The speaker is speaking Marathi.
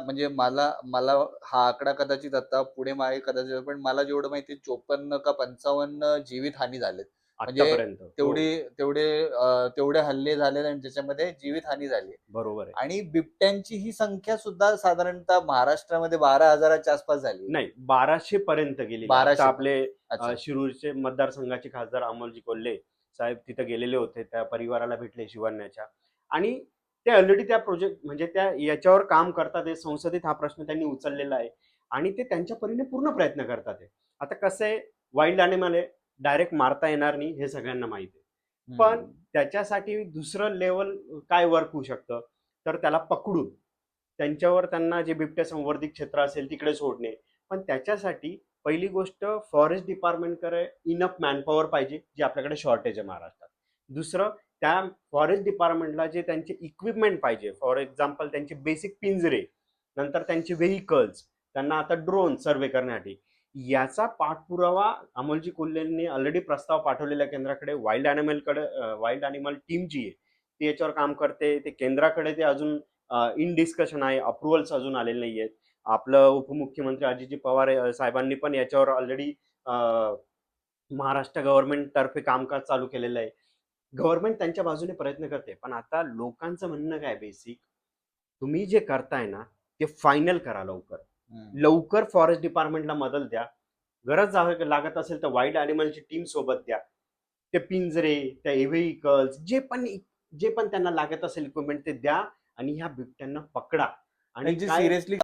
म्हणजे मला मला हा आकडा कदाचित आता पुढे मागे कदाचित, पण मला जेवढं माहिती आहे 54 का 55 जीवितहानी झालेत. म्हणजे आतापर्यंत. हो, तेवढे तेवढे तेवढे हल्ले झालेले आणि ज्याच्यामध्ये जीवितहानी झाली आहे. बरोबर आहे. आणि बिबट्यांची ही संख्या सुद्धा साधारणतः महाराष्ट्रामध्ये 12,000च्या आसपास झाली आहे. नाही, 1200 पर्यंत गेलेली आहे. आता 1200 आपले अच्छा. शिरूरचे मतदारसंघाचे खासदार अमोलजी कोल्हे साहेब तिथे गेलेले होते. त्या परिवाराला भेटले शिवण्याच्या आणि ते ऑलरेडी त्या प्रोजेक्ट म्हणजे त्या याच्यावर काम करतात आहे. संसदेत हा प्रश्न त्यांनी उचललेला आहे आणि ते त्यांच्या परीने पूर्ण प्रयत्न करतात आहे. आता कसं आहे, वाईल्ड ॲनिमल आहे, डायरेक्ट मारता येणार नाही हे सगळ्यांना माहिती आहे. पण हं. त्याच्यासाठी दुसरं लेव्हल काय वर्क होऊ शकतं, तर त्याला पकडून त्यांच्यावर त्यांना जे बिबट्या संवर्धित क्षेत्र असेल तिकडे सोडणे. पण त्याच्यासाठी पहिली गोष्ट फॉरेस्ट डिपार्टमेंटकडे इनफ मॅनपॉवर पाहिजे, जे आपल्याकडे शॉर्टेज आहे महाराष्ट्रात. दुसरं त्या फॉरेस्ट डिपार्टमेंटला जे त्यांचे इक्विपमेंट पाहिजे, फॉर एक्झाम्पल त्यांचे बेसिक पिंजरे, नंतर त्यांचे व्हेइकल्स, त्यांना आता ड्रोन सर्वे करण्यासाठी. याचा पाठपुरावा अमोलजी कोल्हेंनी ऑलरेडी प्रस्ताव पाठवलेल्या केंद्राकडे वाईल्ड ॲनिमल टीम जी आहे ती याच्यावर काम करते. ते केंद्राकडे ते अजून इन डिस्कशन आहे, अप्रुव्हल्स अजून आलेले नाही आहेत. आपलं उपमुख्यमंत्री अजितजी पवार साहेबांनी पण याच्यावर ऑलरेडी महाराष्ट्र गव्हर्नमेंट तर्फे कामकाज चालू केलेलं आहे. गव्हर्नमेंट त्यांच्या बाजूने प्रयत्न करते, पण आता लोकांचं म्हणणं काय बेसिक, तुम्ही जे करताय ना ते फायनल करा लवकर. हं. लवकर फॉरेस्ट डिपार्टमेंटला मदत द्या. गरज लागत असेल तर वाईल्ड ॲनिमलची टीम सोबत द्या. ते पिंजरे, त्या व्हेइकल्स जे पण त्यांना लागत असेल इक्विपमेंट ते द्या आणि ह्या बिबट्यांना पकडा. आणि त्यांची काय सिरियसली